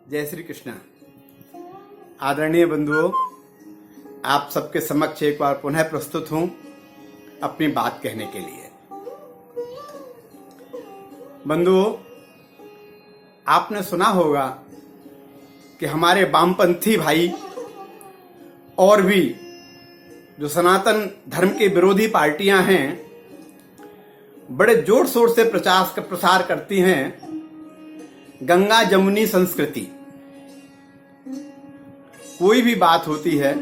जय श्री कृष्ण। आदरणीय बंधुओं, आप सबके समक्ष एक बार पुनः प्रस्तुत हूं अपनी बात कहने के लिए। बंधुओं, आपने सुना होगा कि हमारे वामपंथी भाई और भी जो सनातन धर्म के विरोधी पार्टियां हैं बड़े जोर शोर से प्रसार करती हैं गंगा जमुनी संस्कृति। कोई भी बात होती है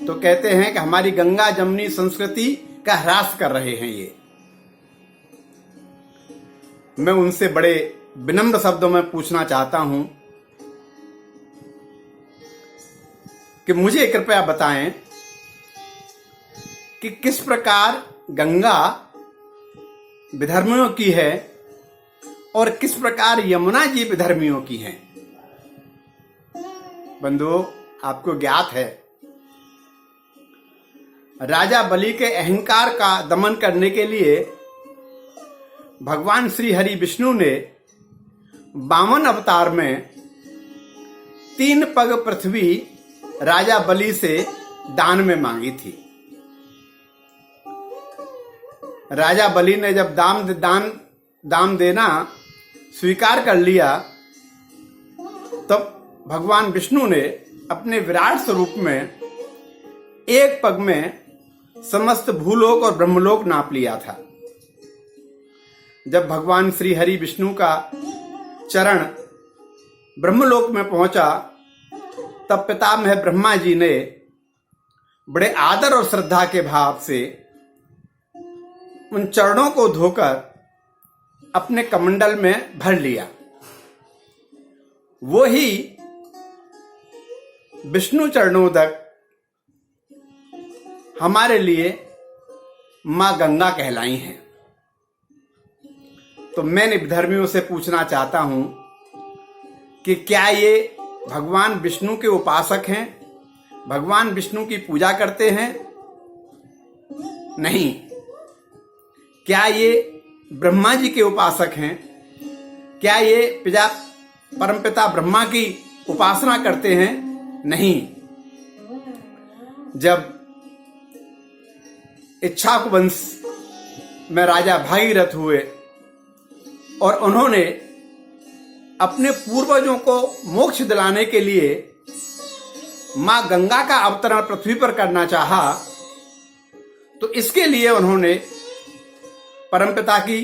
तो कहते हैं कि हमारी गंगा जमुनी संस्कृति का ह्रास कर रहे हैं ये। मैं उनसे बड़े विनम्र शब्दों में पूछना चाहता हूं कि मुझे कृपया बताएं कि किस प्रकार गंगा विधर्मियों की है और किस प्रकार यमुना जी विधर्मियों की हैं। बंधुओं, आपको ज्ञात है राजा बलि के अहंकार का दमन करने के लिए भगवान श्री हरि विष्णु ने वामन अवतार में 3 पग पृथ्वी राजा बलि से दान में मांगी थी। राजा बलि ने जब दान देना स्वीकार कर लिया तब भगवान विष्णु ने अपने विराट स्वरूप में एक पग में समस्त भूलोक और ब्रह्मलोक नाप लिया था। जब भगवान श्री हरि विष्णु का चरण ब्रह्मलोक में पहुंचा तब पितामह ब्रह्मा जी ने बड़े आदर और श्रद्धा के भाव से उन चरणों को धोकर अपने कमंडल में भर लिया। वो ही विष्णु चरणोदक हमारे लिए मां गंगा कहलाई हैं। तो मैं विधर्मियों से पूछना चाहता हूं कि क्या ये भगवान विष्णु के उपासक हैं, भगवान विष्णु की पूजा करते हैं? नहीं। क्या ये ब्रह्मा जी के उपासक हैं? क्या ये परमपिता ब्रह्मा की उपासना करते हैं? नहीं। जब इक्ष्वाकु वंश में राजा भागीरथ हुए और उन्होंने अपने पूर्वजों को मोक्ष दिलाने के लिए मां गंगा का अवतरण पृथ्वी पर करना चाहा, तो इसके लिए उन्होंने परमपिता की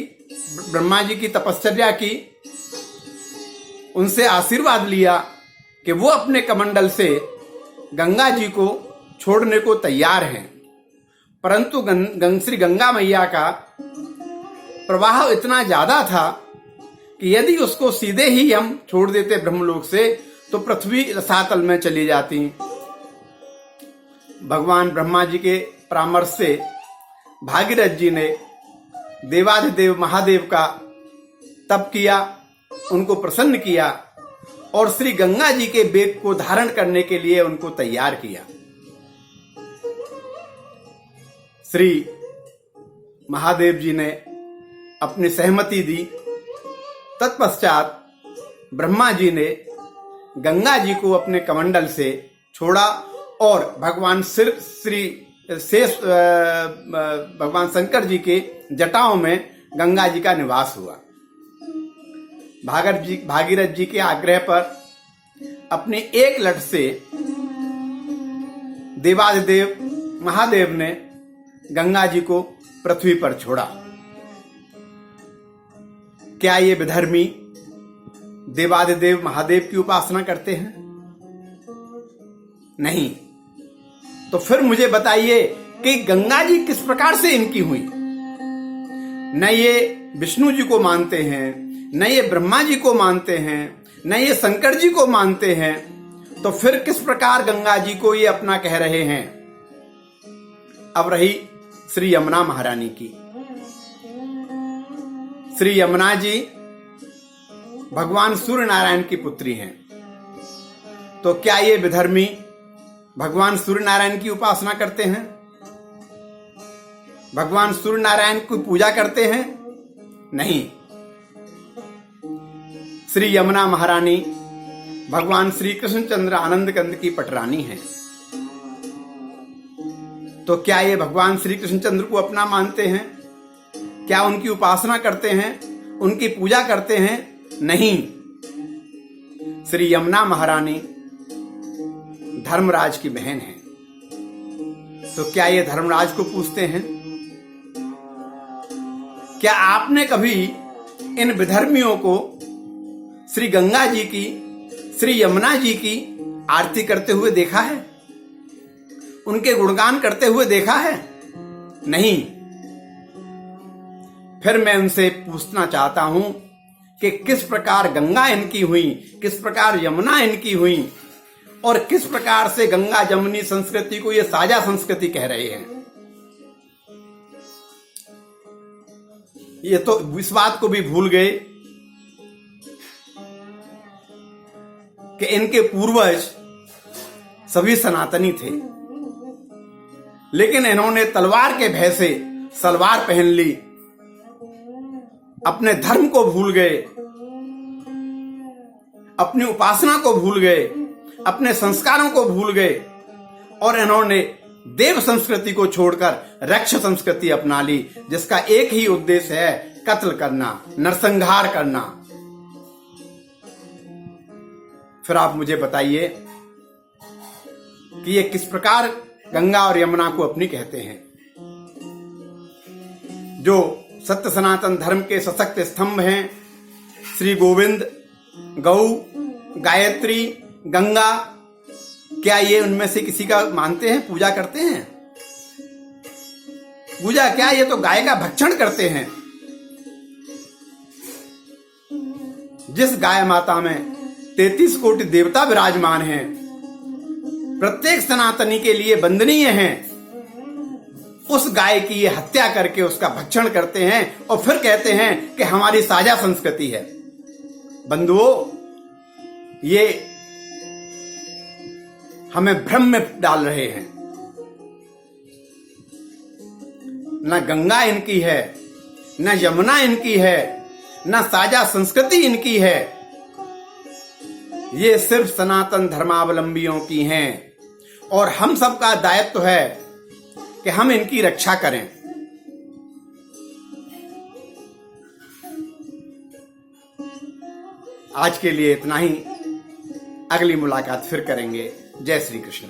ब्रह्मा जी की तपश्चर्या की, उनसे आशीर्वाद लिया कि वो अपने कमंडल से गंगा जी को छोड़ने को तैयार हैं। परंतु श्री गंगा मैया का प्रवाह इतना ज्यादा था कि यदि उसको सीधे ही हम छोड़ देते ब्रह्मलोक से तो पृथ्वी रसातल में चली जाती। भगवान ब्रह्मा जी के परामर्श से भागीरथ जी ने देवाधिदेव महादेव का तप किया, उनको प्रसन्न किया और श्री गंगा जी के वेग को धारण करने के लिए उनको तैयार किया। श्री महादेव जी ने अपनी सहमति दी। तत्पश्चात ब्रह्मा जी ने गंगा जी को अपने कमंडल से छोड़ा और भगवान भगवान शंकर जी के जटाओं में गंगा जी का निवास हुआ। भागीरथ जी के आग्रह पर अपने एक लठ से देवाधिदेव महादेव ने गंगा जी को पृथ्वी पर छोड़ा। क्या ये विधर्मी देवाधिदेव महादेव की उपासना करते हैं? नहीं। तो फिर मुझे बताइए कि गंगा जी किस प्रकार से इनकी हुई? न ये विष्णु जी को मानते हैं, न ये ब्रह्मा जी को मानते हैं, न ये शंकर जी को मानते हैं, तो फिर किस प्रकार गंगा जी को ये अपना कह रहे हैं? अब रही श्री यमुना महारानी की। श्री यमुना जी भगवान सूर्य नारायण की पुत्री हैं। तो क्या ये विधर्मी भगवान सूर्य नारायण की उपासना करते हैं? भगवान सूर्य नारायण की पूजा करते हैं? नहीं। श्री यमुना महारानी भगवान श्री कृष्णचंद्र आनंद कंद की पटरानी हैं। तो क्या ये भगवान श्री कृष्णचंद्र को अपना मानते हैं? क्या उनकी उपासना करते हैं, उनकी पूजा करते हैं? नहीं। श्री यमुना महारानी धर्मराज की बहन है। तो क्या ये धर्मराज को पूछते हैं? क्या आपने कभी इन विधर्मियों को श्री गंगा जी की, श्री यमुना जी की आरती करते हुए देखा है? उनके गुणगान करते हुए देखा है? नहीं। फिर मैं उनसे पूछना चाहता हूं कि किस प्रकार गंगा इनकी हुई, किस प्रकार यमुना इनकी हुई, और किस प्रकार से गंगा जमुनी संस्कृति को ये साझा संस्कृति कह रहे हैं। ये तो इस बात को भी भूल गए कि इनके पूर्वज सभी सनातनी थे, लेकिन इन्होंने तलवार के भय से सलवार पहन ली, अपने धर्म को भूल गए, अपनी उपासना को भूल गए, अपने संस्कारों को भूल गए, और इन्होंने देव संस्कृति को छोड़कर रक्ष संस्कृति अपना ली, जिसका एक ही उद्देश्य है कत्ल करना, नरसंहार करना। फिर आप मुझे बताइए कि ये किस प्रकार गंगा और यमुना को अपनी कहते हैं, जो सत्य सनातन धर्म के सशक्त स्तंभ हैं। श्री गोविंद, गौ, गायत्री, गंगा, क्या ये उनमें से किसी का मानते हैं, पूजा करते हैं? पूजा क्या, ये तो गाय का भक्षण करते हैं। जिस गाय माता में 33 कोटि देवता विराजमान हैं, प्रत्येक सनातनी के लिए वंदनीय हैं, उस गाय की ये हत्या करके उसका भक्षण करते हैं और फिर कहते हैं कि हमारी साझा संस्कृति है। बंधुओं, ये हमें भ्रम में डाल रहे हैं। न गंगा इनकी है, न यमुना इनकी है, न साझा संस्कृति इनकी है। ये सिर्फ सनातन धर्मावलंबियों की हैं, और हम सबका दायित्व है कि हम इनकी रक्षा करें। आज के लिए इतना ही। अगली मुलाकात फिर करेंगे। जय श्री कृष्ण।